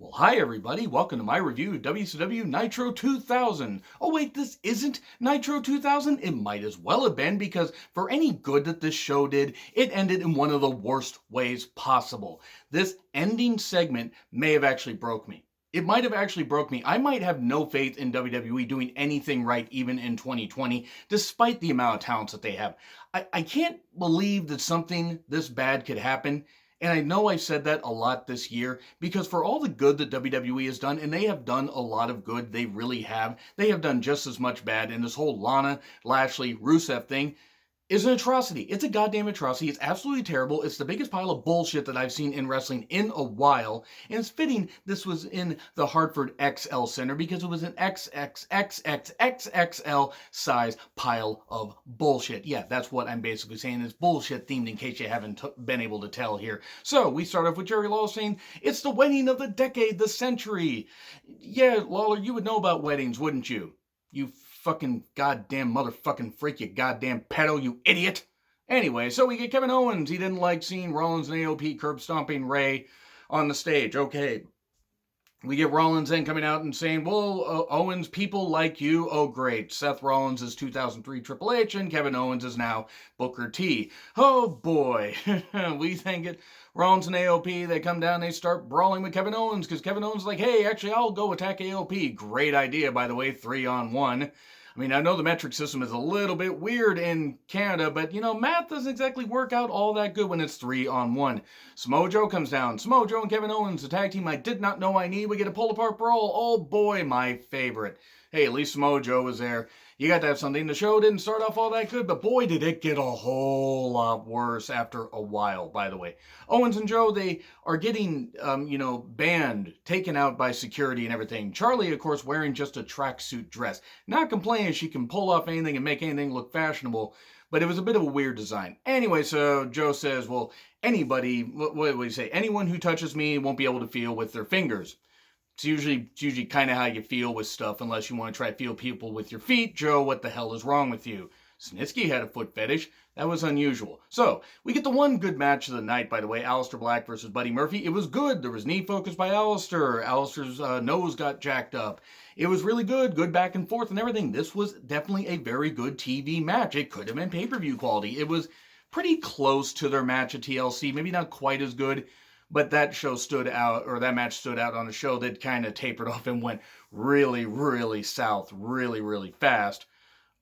Well, hi everybody. Welcome to my review of WCW Nitro 2000. Oh wait, this isn't Nitro 2000? It might as well have been because for any good that this show did, it ended in one of the worst ways possible. This ending segment may have actually broke me. It might have actually broke me. I might have no faith in WWE doing anything right even in 2020, despite the amount of talents that they have. I can't believe that something this bad could happen. And I know I've said that a lot this year because for all the good that WWE has done, and they have done a lot of good, they really have, they have done just as much bad. And this whole Lana, Lashley, Rusev thing is an atrocity. It's a goddamn atrocity. It's absolutely terrible. It's the biggest pile of bullshit that I've seen in wrestling in a while. And it's fitting this was in the Hartford XL Center because it was an XXXXXXL size pile of bullshit. Yeah, that's what I'm basically saying. It's bullshit themed in case you haven't been able to tell here. So we start off with Jerry Lawler saying, it's the wedding of the decade, the century. Yeah, Lawler, you would know about weddings, wouldn't you? You fucking goddamn motherfucking freak, you goddamn pedo, you idiot. Anyway, so we get Kevin Owens. He didn't like seeing Rollins and AOP curb stomping Ray on the stage. Okay. We get Rollins then coming out and saying, well, Owens, people like you. Oh, great. Seth Rollins is 2003 Triple H and Kevin Owens is now Booker T. Oh, boy. We think it. Rollins and AOP, they come down, they start brawling with Kevin Owens because Kevin Owens is like, hey, actually, I'll go attack AOP. Great idea, by the way, 3-on-1. I mean, I know the metric system is a little bit weird in Canada, but, math doesn't exactly work out all that good when it's 3-on-1. Samoa Joe comes down. Samoa Joe and Kevin Owens, the tag team I did not know I need. We get a pull-apart brawl. Oh, boy, my favorite. Hey, at least Samoa Joe was there. You got to have something. The show didn't start off all that good, but boy, did it get a whole lot worse after a while, by the way. Owens and Joe, they are getting, banned, taken out by security and everything. Charlie, of course, wearing just a tracksuit dress. Not complaining she can pull off anything and make anything look fashionable, but it was a bit of a weird design. Anyway, so Joe says, well, anybody, what do you say? Anyone who touches me won't be able to feel with their fingers. It's usually kind of how you feel with stuff, unless you want to try to feel people with your feet. Joe, what the hell is wrong with you? Snitsky had a foot fetish. That was unusual. So, we get the one good match of the night, by the way. Aleister Black versus Buddy Murphy. It was good. There was knee focus by Aleister. Aleister's nose got jacked up. It was really good. Good back and forth and everything. This was definitely a very good TV match. It could have been pay-per-view quality. It was pretty close to their match at TLC. Maybe not quite as good. But that show stood out, or that match stood out on a show that kind of tapered off and went really, really south really, really fast.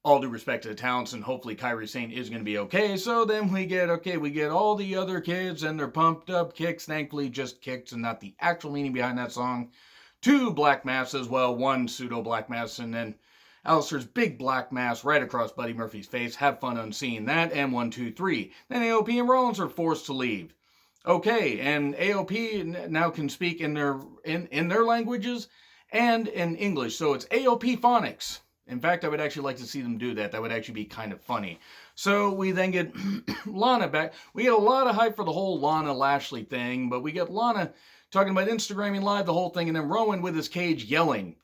All due respect to the talents, and hopefully Kairi Sane is going to be okay. So then we get all the other kids and their pumped up kicks, thankfully just kicks and not the actual meaning behind that song. 2 black masks as well, 1 pseudo black mask, and then Aleister's big black mask right across Buddy Murphy's face. Have fun on seeing that, and 1, 2, 3. Then AOP and Rollins are forced to leave. Okay, and AOP now can speak in their languages and in English, so it's AOP phonics. In fact, I would actually like to see them do that. That would actually be kind of funny. So we then get Lana back. We get a lot of hype for the whole Lana Lashley thing, but we get Lana talking about Instagramming live, the whole thing, and then Rowan with his cage yelling.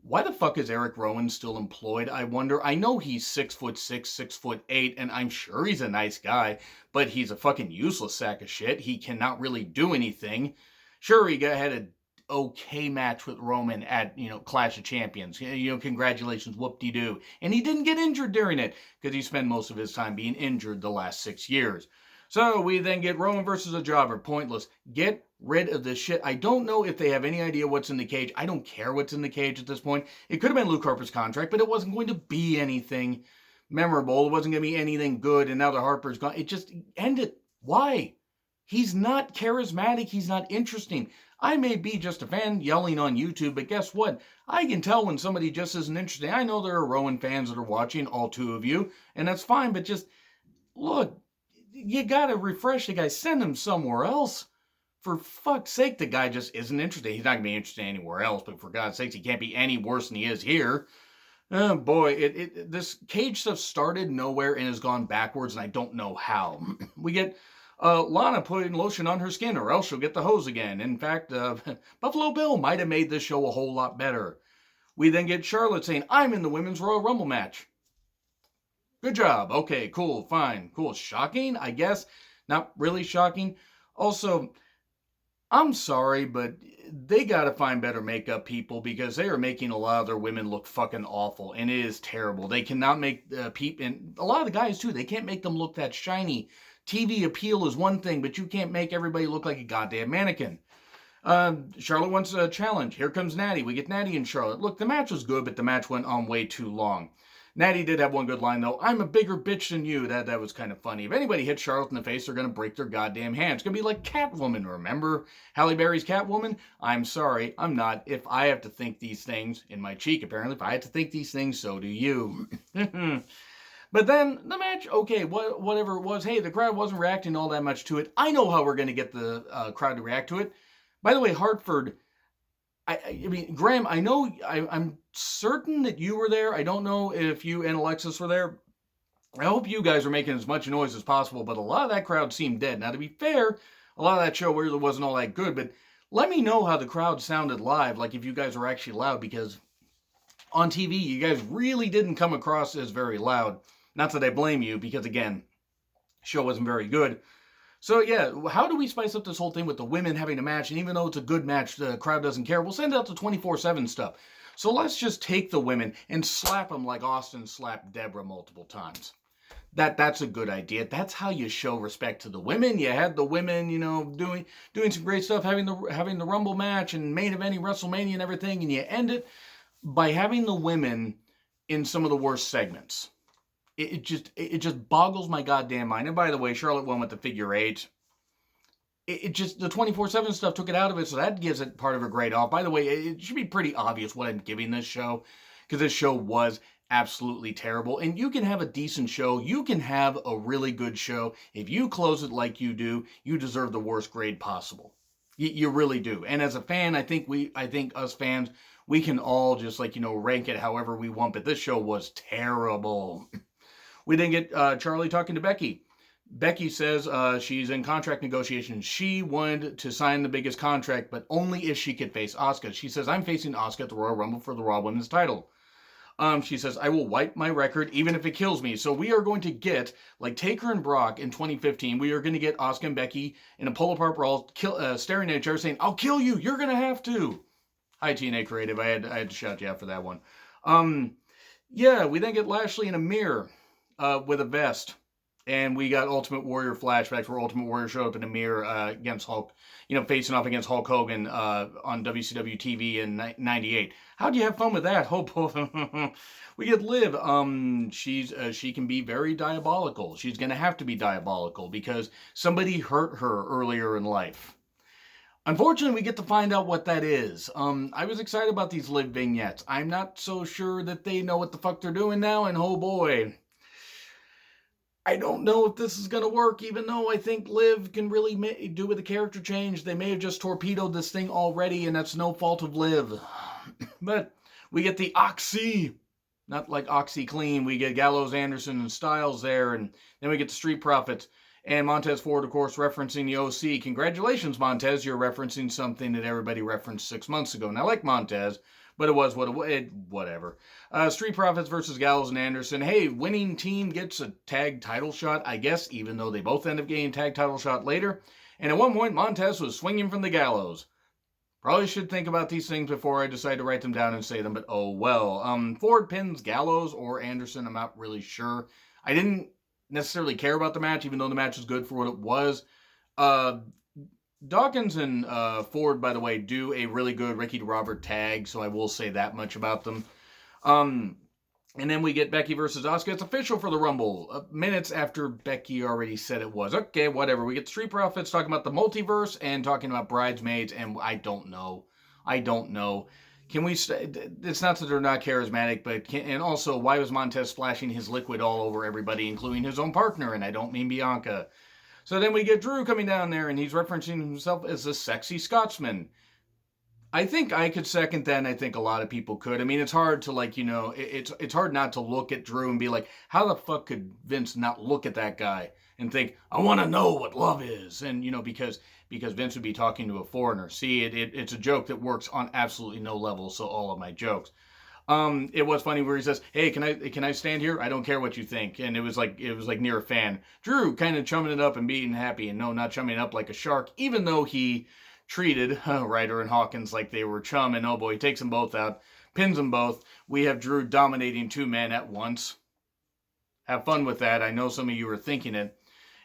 Why the fuck is Eric Rowan still employed, I wonder? I know he's 6'6", 6'8", and I'm sure he's a nice guy, but he's a fucking useless sack of shit. He cannot really do anything. Sure, he had an okay match with Roman at, Clash of Champions. Congratulations, whoop-de-doo. And he didn't get injured during it, because he spent most of his time being injured the last 6 years. So we then get Roman versus a jobber. Pointless. Get rid of this shit. I don't know if they have any idea what's in the cage. I don't care what's in the cage at this point. It could have been Luke Harper's contract, but it wasn't going to be anything memorable. It wasn't going to be anything good, and now the Harper's gone. It just ended. Why? He's not charismatic. He's not interesting. I may be just a fan yelling on YouTube, but guess what? I can tell when somebody just isn't interesting. I know there are Rowan fans that are watching, all 2 of you, and that's fine, but just look. You gotta refresh the guy. Send him somewhere else. For fuck's sake, the guy just isn't interested. He's not gonna be interested anywhere else, but for God's sakes, he can't be any worse than he is here. Oh boy, this cage stuff started nowhere and has gone backwards, and I don't know how. We get Lana putting lotion on her skin, or else she'll get the hose again. In fact, Buffalo Bill might have made this show a whole lot better. We then get Charlotte saying, I'm in the Women's Royal Rumble match. Good job. Okay, cool, fine, cool. Shocking, I guess. Not really shocking. Also, I'm sorry, but they got to find better makeup people because they are making a lot of their women look fucking awful, and it is terrible. They cannot make people, and a lot of the guys too, they can't make them look that shiny. TV appeal is one thing, but you can't make everybody look like a goddamn mannequin. Charlotte wants a challenge. Here comes Natty. We get Natty and Charlotte. Look, the match was good, but the match went on way too long. Natty did have one good line, though. I'm a bigger bitch than you. That was kind of funny. If anybody hits Charlotte in the face, they're going to break their goddamn hand. It's going to be like Catwoman. Remember Halle Berry's Catwoman? I'm sorry, I'm not. If I have to think these things, in my cheek apparently, if I have to think these things, so do you. But then the match, okay, whatever it was, hey, the crowd wasn't reacting all that much to it. I know how we're going to get the crowd to react to it. By the way, Hartford, I mean, Graham, I know, I'm certain that you were there. I don't know if you and Alexis were there. I hope you guys were making as much noise as possible, but a lot of that crowd seemed dead. Now, to be fair, a lot of that show really wasn't all that good, but let me know how the crowd sounded live, like if you guys were actually loud, because on TV, you guys really didn't come across as very loud. Not that I blame you, because again, the show wasn't very good. So yeah, how do we spice up this whole thing with the women having a match? And even though it's a good match, the crowd doesn't care. We'll send it out to 24/7 stuff. So let's just take the women and slap them like Austin slapped Deborah multiple times. That's a good idea. That's how you show respect to the women. You had the women, doing some great stuff, having the Rumble match and main eventing WrestleMania and everything, and you end it by having the women in some of the worst segments. It just boggles my goddamn mind. And by the way, Charlotte won with the figure eight. It just, the 24/7 stuff took it out of it, so that gives it part of a grade off. By the way, it should be pretty obvious what I'm giving this show, because this show was absolutely terrible. And you can have a decent show. You can have a really good show. If you close it like you do, you deserve the worst grade possible. You really do. And as a fan, I think us fans, we can all just rank it however we want, but this show was terrible. We then get Charlie talking to Becky. Becky says she's in contract negotiations. She wanted to sign the biggest contract, but only if she could face Asuka. She says, I'm facing Asuka at the Royal Rumble for the Raw Women's title. She says, I will wipe my record even if it kills me. So we are going to get, like Taker and Brock in 2015, we are going to get Asuka and Becky in a pull-apart brawl, staring at each other saying, I'll kill you, you're going to have to. Hi, TNA Creative. I had to shout you out for that one. Yeah, we then get Lashley in a mirror. With a vest, and we got Ultimate Warrior flashbacks where Ultimate Warrior showed up in a mirror against Hulk, facing off against Hulk Hogan on WCW TV in '98. How'd you have fun with that? We get Liv. She can be very diabolical. She's gonna have to be diabolical because somebody hurt her earlier in life. Unfortunately, we get to find out what that is. I was excited about these Liv vignettes. I'm not so sure that they know what the fuck they're doing now, and oh boy. I don't know if this is going to work, even though I think Liv can really do with a character change. They may have just torpedoed this thing already, and that's no fault of Liv. But we get the Oxy, not like OxyClean. We get Gallows, Anderson, and Styles there, and then we get the Street Profits. And Montez Ford, of course, referencing the OC. Congratulations, Montez. You're referencing something that everybody referenced 6 months ago. And I like Montez, but it was whatever. Street Profits versus Gallows and Anderson. Hey, winning team gets a tag title shot, I guess, even though they both end up getting a tag title shot later. And at one point, Montez was swinging from the gallows. Probably should think about these things before I decide to write them down and say them, but oh well. Ford pins Gallows or Anderson, I'm not really sure. I didn't necessarily care about the match, even though the match was good for what it was. Dawkins and Ford, by the way, do a really good Ricky to Robert tag, so I will say that much about them. And then we get Becky versus Asuka. It's official for the Rumble. Minutes after Becky already said it was. Okay, whatever. We get Street Profits talking about the multiverse and talking about bridesmaids, and I don't know. Can we... It's not that they're not charismatic, but... And also, why was Montez splashing his liquid all over everybody, including his own partner? And I don't mean Bianca. So then we get Drew coming down there, and he's referencing himself as a sexy Scotsman. I think I could second that, and I think a lot of people could. I mean, it's hard to, it's hard not to look at Drew and be like, how the fuck could Vince not look at that guy and think, I want to know what love is? And, because Vince would be talking to a foreigner. See, it's a joke that works on absolutely no level, so all of my jokes. It was funny where he says, hey, can I stand here? I don't care what you think. And it was like near a fan. Drew kind of chumming it up and being happy, and no, not chumming it up like a shark, even though he treated Ryder and Hawkins like they were chum, and oh boy, he takes them both out, pins them both. We have Drew dominating 2 men at once. Have fun with that. I know some of you are thinking it.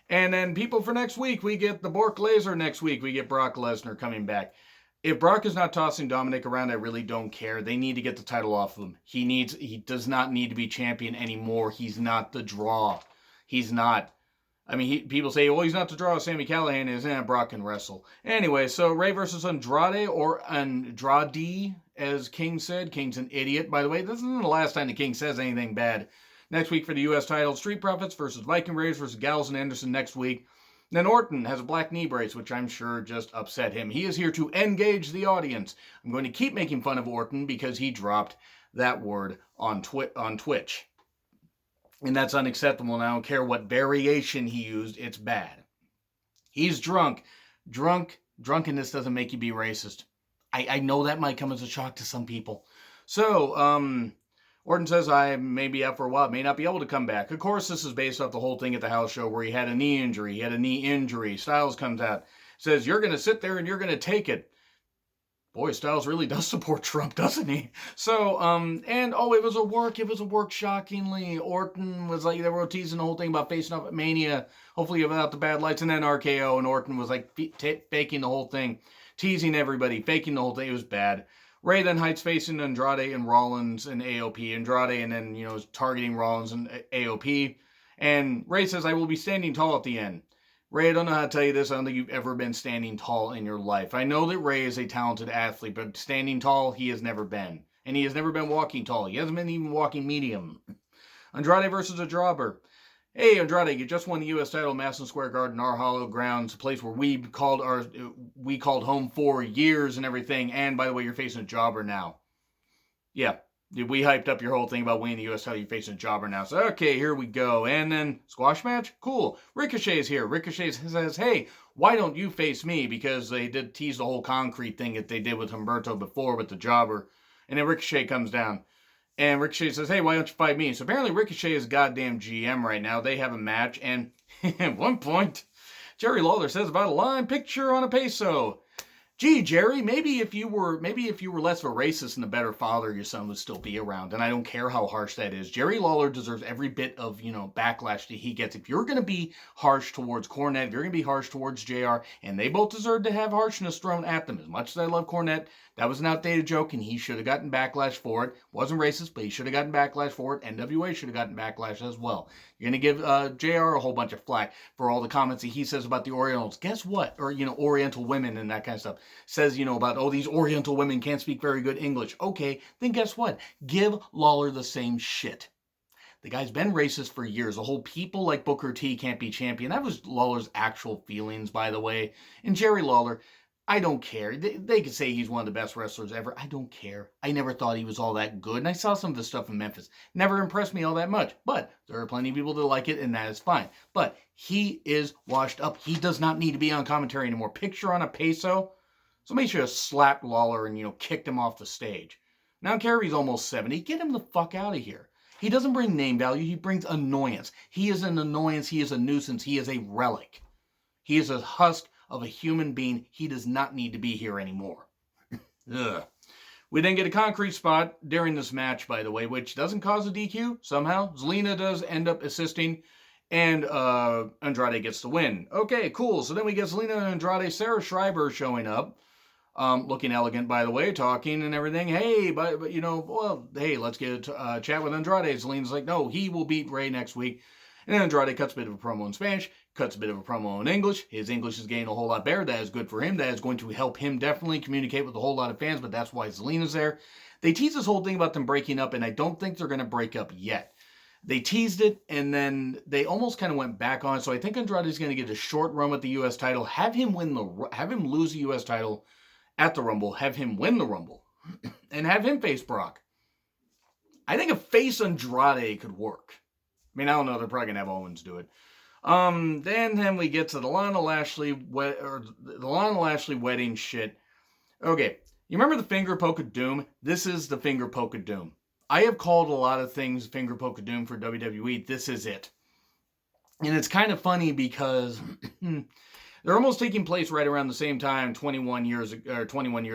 And then people for next week, we get the Bork Laser next week. We get Brock Lesnar coming back. If Brock is not tossing Dominic around, I really don't care. They need to get the title off of him. He does not need to be champion anymore. He's not the draw. He's not. I mean, people say, well, he's not the draw. Sami Callihan is. Brock can wrestle. Anyway, so Ray versus Andrade, or Andrade, as King said. King's an idiot, by the way. This isn't the last time the King says anything bad. Next week for the U.S. title, Street Profits versus Viking Raiders versus Gallows and Anderson next week. Then Orton has a black knee brace, which I'm sure just upset him. He is here to engage the audience. I'm going to keep making fun of Orton because he dropped that word on Twitch. And that's unacceptable, and I don't care what variation he used, it's bad. He's drunk. Drunkenness doesn't make you be racist. I know that might come as a shock to some people. So, Orton says, I may be out for a while, may not be able to come back. Of course, this is based off the whole thing at the house show where he had a knee injury. Styles comes out, says, you're going to sit there and you're going to take it. Boy, Styles really does support Trump, doesn't he? So, it was a work, shockingly. Orton was like, they were teasing the whole thing about facing off at Mania, hopefully without the bad lights, and then RKO, and Orton was like faking the whole thing, teasing everybody, faking the whole thing. It was bad. Ray then hides facing Andrade and Rollins and AOP. Andrade and then, targeting Rollins and AOP. And Ray says, I will be standing tall at the end. Ray, I don't know how to tell you this. I don't think you've ever been standing tall in your life. I know that Ray is a talented athlete, but standing tall, he has never been. And he has never been walking tall. He hasn't been even walking medium. Andrade versus a jobber. Hey, Andrade, you just won the U.S. title, Madison Square Garden, our hollow grounds, a place where we called home for years and everything. And by the way, you're facing a jobber now. Yeah, we hyped up your whole thing about winning the U.S. title. You're facing a jobber now. So, okay, here we go. And then, squash match? Cool. Ricochet's here. Ricochet says, hey, why don't you face me? Because they did tease the whole concrete thing that they did with Humberto before with the jobber. And then Ricochet comes down. And Ricochet says, hey, why don't you fight me? So apparently Ricochet is goddamn GM right now. They have a match. And at one point, Jerry Lawler says about a line picture on a peso. Gee, Jerry, maybe if you were less of a racist and a better father, your son would still be around. And I don't care how harsh that is. Jerry Lawler deserves every bit of, backlash that he gets. If you're going to be harsh towards Cornette, if you're going to be harsh towards JR, and they both deserve to have harshness thrown at them. As much as I love Cornette, that was an outdated joke, and he should have gotten backlash for it. Wasn't racist, but he should have gotten backlash for it. NWA should have gotten backlash as well. You're going to give JR a whole bunch of flack for all the comments that he says about the Orientals. Guess what? Or, Oriental women and that kind of stuff. Says, about, oh, these Oriental women can't speak very good English. Okay, then guess what? Give Lawler the same shit. The guy's been racist for years. The whole people like Booker T can't be champion. That was Lawler's actual feelings, by the way. And Jerry Lawler, I don't care. They could say he's one of the best wrestlers ever. I don't care. I never thought he was all that good. And I saw some of the stuff in Memphis. Never impressed me all that much. But there are plenty of people that like it, and that is fine. But he is washed up. He does not need to be on commentary anymore. Picture on a peso. Somebody should have slapped Lawler and, kicked him off the stage. Now, I don't care if he's almost 70. Get him the fuck out of here. He doesn't bring name value. He brings annoyance. He is an annoyance. He is a nuisance. He is a relic. He is a husk of a human being. He does not need to be here anymore. Ugh. We then get a concrete spot during this match, by the way, which doesn't cause a DQ somehow. Zelina does end up assisting, and Andrade gets the win. Okay, cool. So then we get Zelina and Andrade, Sarah Schreiber showing up. Looking elegant, by the way, talking and everything. Hey, but hey, let's get a chat with Andrade. Zelina's like, no, he will beat Ray next week. And then Andrade cuts a bit of a promo in Spanish, cuts a bit of a promo in English. His English is getting a whole lot better. That is good for him. That is going to help him definitely communicate with a whole lot of fans, but that's why Zelina's there. They tease this whole thing about them breaking up, and I don't think they're going to break up yet. They teased it, and then they almost kind of went back on it. So I think Andrade's going to get a short run with the U.S. title, have him lose the U.S. title at the Rumble, have him win the Rumble, and have him face Brock. I think a face Andrade could work. I mean, I don't know. They're probably going to have Owens do it. Then we get to the Lana Lashley wedding shit. Okay, you remember the finger poke of doom? This is the finger poke of doom. I have called a lot of things finger poke of doom for WWE. This is it. And it's kind of funny because They're almost taking place right around the same time, 21 years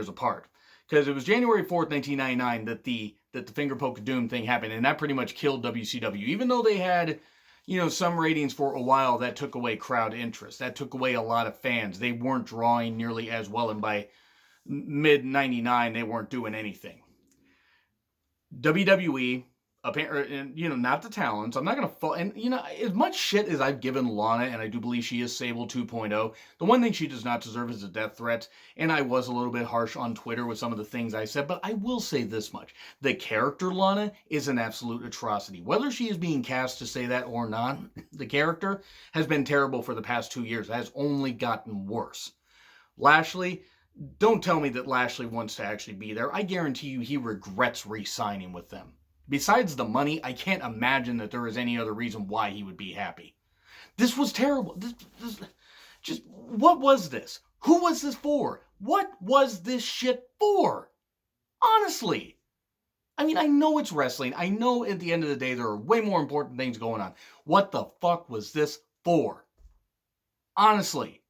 apart. Because it was January 4th, 1999 that the finger poke of doom thing happened, and that pretty much killed WCW. Even though they had, some ratings for a while, that took away crowd interest. That took away a lot of fans. They weren't drawing nearly as well, and by mid 99 they weren't doing anything. WWE, apparently, not the talents. I'm not going to fall. And, as much shit as I've given Lana, and I do believe she is Sable 2.0, the one thing she does not deserve is a death threat. And I was a little bit harsh on Twitter with some of the things I said, but I will say this much. The character Lana is an absolute atrocity. Whether she is being cast to say that or not, the character has been terrible for the past 2 years. It has only gotten worse. Lashley, don't tell me that Lashley wants to actually be there. I guarantee you he regrets re-signing with them. Besides the money, I can't imagine that there is any other reason why he would be happy. This was terrible. What was this? Who was this for? What was this shit for? Honestly. I mean, I know it's wrestling. I know at the end of the day there are way more important things going on. What the fuck was this for? Honestly.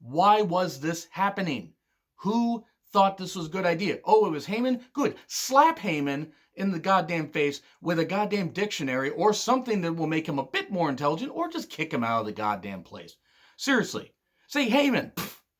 Why was this happening? Who thought this was a good idea? Oh, it was Heyman? Good. Slap Heyman in the goddamn face with a goddamn dictionary or something that will make him a bit more intelligent, or just kick him out of the goddamn place. Seriously. Say, Heyman,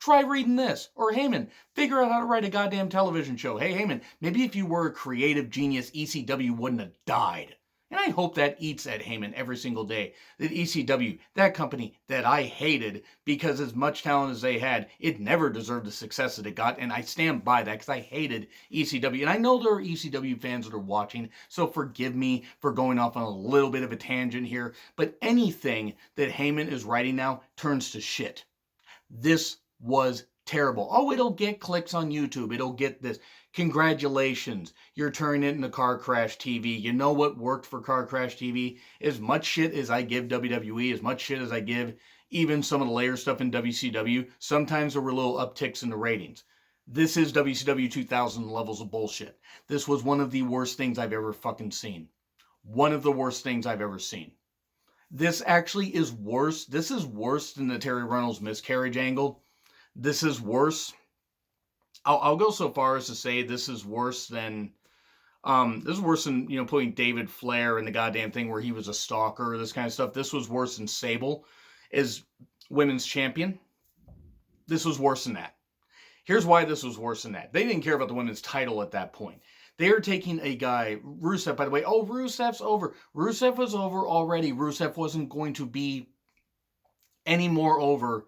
try reading this. Or Heyman, figure out how to write a goddamn television show. Hey, Heyman, maybe if you were a creative genius, ECW wouldn't have died. And I hope that eats at Heyman every single day. That ECW, that company that I hated because as much talent as they had, it never deserved the success that it got. And I stand by that because I hated ECW. And I know there are ECW fans that are watching, so forgive me for going off on a little bit of a tangent here. But anything that Heyman is writing now turns to shit. This was terrible. Oh, it'll get clicks on YouTube. It'll get this. Congratulations, you're turning it into Car Crash TV. You know what worked for Car Crash TV? As much shit as I give WWE, as much shit as I give even some of the layer stuff in WCW, sometimes there were little upticks in the ratings. This is WCW 2000 levels of bullshit. This was one of the worst things I've ever fucking seen. One of the worst things I've ever seen. This actually is worse. This is worse than the Terry Reynolds miscarriage angle. This is worse. I'll go so far as to say this is worse than putting David Flair in the goddamn thing where he was a stalker or this kind of stuff. This was worse than Sable as women's champion. This was worse than that. Here's why this was worse than that. They didn't care about the women's title at that point. They are taking a guy, Rusev, by the way. Oh, Rusev's over. Rusev was over already. Rusev wasn't going to be any more over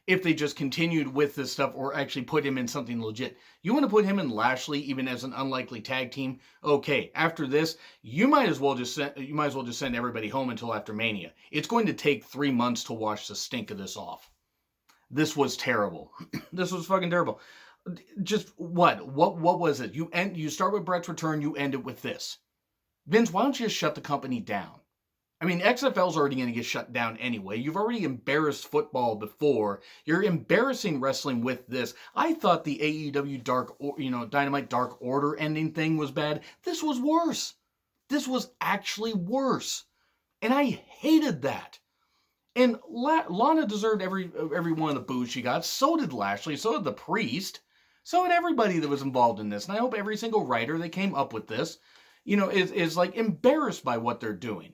if they just continued with this stuff or actually put him in something legit. You want to put him and Lashley even as an unlikely tag team? Okay, after this, you might as well just send everybody home until after Mania. It's going to take 3 months to wash the stink of this off. This was terrible. This was fucking terrible. Just what was it? You start with Brett's return, you end it with this. Vince, why don't you just shut the company down? I mean, XFL's already going to get shut down anyway. You've already embarrassed football before. You're embarrassing wrestling with this. I thought the AEW Dynamite Dark Order ending thing was bad. This was worse. This was actually worse. And I hated that. And Lana deserved every one of the boos she got. So did Lashley. So did the Priest. So did everybody that was involved in this. And I hope every single writer that came up with this, is like embarrassed by what they're doing.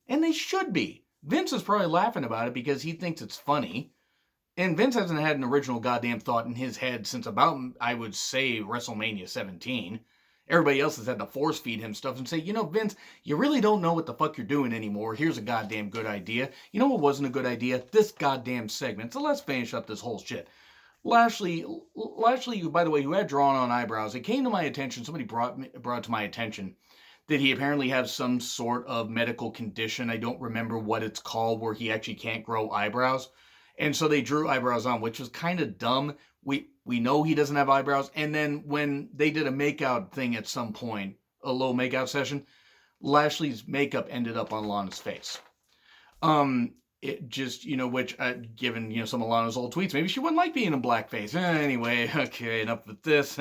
And they should be. Vince is probably laughing about it because he thinks it's funny. And Vince hasn't had an original goddamn thought in his head since about, I would say, WrestleMania 17. Everybody else has had to force feed him stuff and say, Vince, you really don't know what the fuck you're doing anymore. Here's a goddamn good idea. You know what wasn't a good idea? This goddamn segment. So let's finish up this whole shit. Lashley, by the way, who had drawn on eyebrows, it came to my attention, somebody brought it to my attention, that he apparently has some sort of medical condition. I don't remember what it's called, where he actually can't grow eyebrows. And so they drew eyebrows on, which was kind of dumb. We know he doesn't have eyebrows. And then when they did a makeout thing at some point, a little makeout session, Lashley's makeup ended up on Lana's face. It just, which, given, some of Lana's old tweets, maybe she wouldn't like being in blackface. Anyway, okay, enough with this.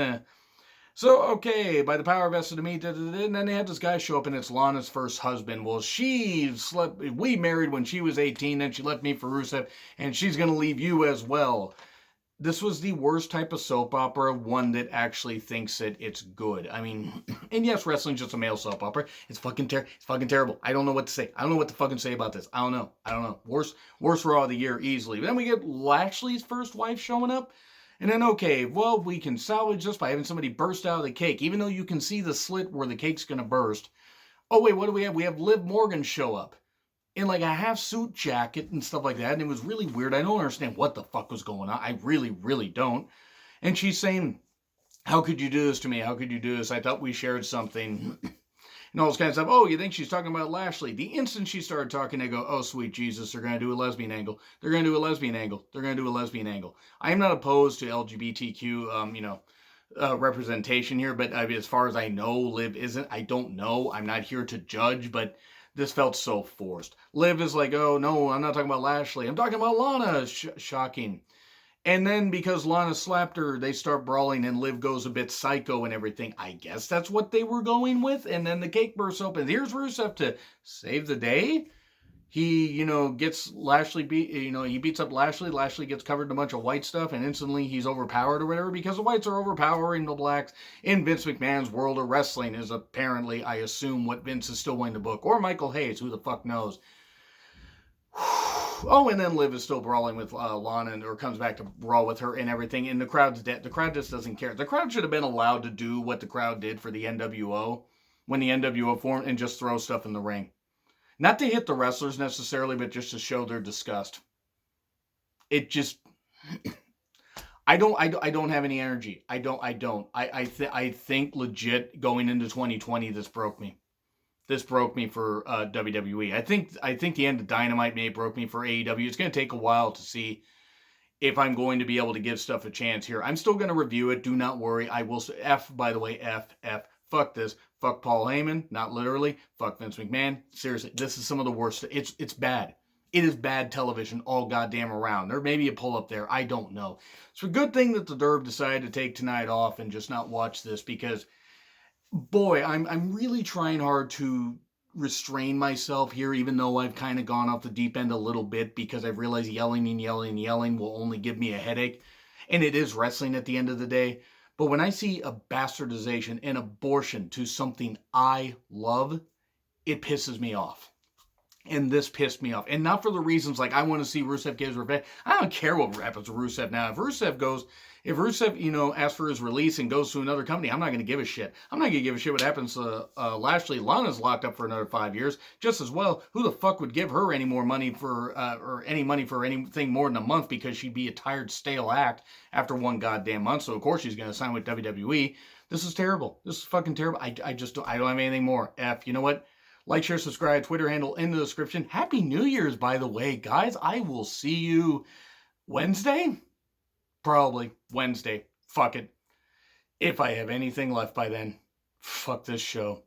So, okay, by the power vested in me, and then they had this guy show up, and it's Lana's first husband. Well, we married when she was 18, then she left me for Rusev, and she's going to leave you as well. This was the worst type of soap opera, one that actually thinks that it's good. I mean, and yes, wrestling's just a male soap opera. It's fucking terrible. I don't know what to say. I don't know what to fucking say about this. I don't know. Worst Raw of the year easily. But then we get Lashley's first wife showing up. And then, okay, well, we can salvage this by having somebody burst out of the cake, even though you can see the slit where the cake's going to burst. Oh, wait, what do we have? We have Liv Morgan show up in like a half suit jacket and stuff like that. And it was really weird. I don't understand what the fuck was going on. I really, really don't. And she's saying, how could you do this to me? How could you do this? I thought we shared something. And all this kind of stuff. Oh, you think she's talking about Lashley? The instant she started talking, I go, oh, sweet Jesus, they're going to do a lesbian angle. They're going to do a lesbian angle. They're going to do a lesbian angle. I am not opposed to LGBTQ, representation here, but as far as I know, Liv isn't. I don't know. I'm not here to judge, but this felt so forced. Liv is like, oh, no, I'm not talking about Lashley. I'm talking about Lana. Shocking. And then because Lana slapped her, they start brawling and Liv goes a bit psycho and everything. I guess that's what they were going with. And then the cake bursts open. Here's Rusev to save the day. He, gets Lashley he beats up Lashley. Lashley gets covered in a bunch of white stuff and instantly he's overpowered or whatever because the whites are overpowering the blacks in Vince McMahon's world of wrestling is apparently, I assume, what Vince is still wanting to book. Or Michael Hayes, who the fuck knows. Oh, and then Liv is still brawling with Lana, or comes back to brawl with her and everything, and the crowd's dead. The crowd just doesn't care. The crowd should have been allowed to do what the crowd did for the NWO, when the NWO formed, and just throw stuff in the ring. Not to hit the wrestlers necessarily, but just to show their disgust. It just... I don't have any energy. I don't. I think legit going into 2020, this broke me. This broke me for WWE. I think the end of Dynamite may have broke me for AEW. It's going to take a while to see if I'm going to be able to give stuff a chance here. I'm still going to review it. Do not worry. I will. By the way, fuck this. Fuck Paul Heyman. Not literally. Fuck Vince McMahon. Seriously, this is some of the worst. It's bad. It is bad television all goddamn around. There may be a pull up there. I don't know. It's a good thing that the Derb decided to take tonight off and just not watch this because... boy, I'm really trying hard to restrain myself here, even though I've kind of gone off the deep end a little bit because I've realized yelling will only give me a headache. And it is wrestling at the end of the day. But when I see a bastardization and abortion to something I love, it pisses me off. And this pissed me off. And not for the reasons like I want to see Rusev get his revenge. I don't care what happens to Rusev now. If Rusev, asks for his release and goes to another company, I'm not going to give a shit. I'm not going to give a shit what happens to Lashley. Lana's locked up for another 5 years. Just as well, who the fuck would give her any more money or any money for anything more than a month because she'd be a tired, stale act after one goddamn month. So, of course, she's going to sign with WWE. This is terrible. This is fucking terrible. I don't have anything more. You know what? Like, share, subscribe, Twitter handle in the description. Happy New Year's, by the way, guys. I will see you Wednesday? Probably Wednesday. Fuck it. If I have anything left by then, fuck this show.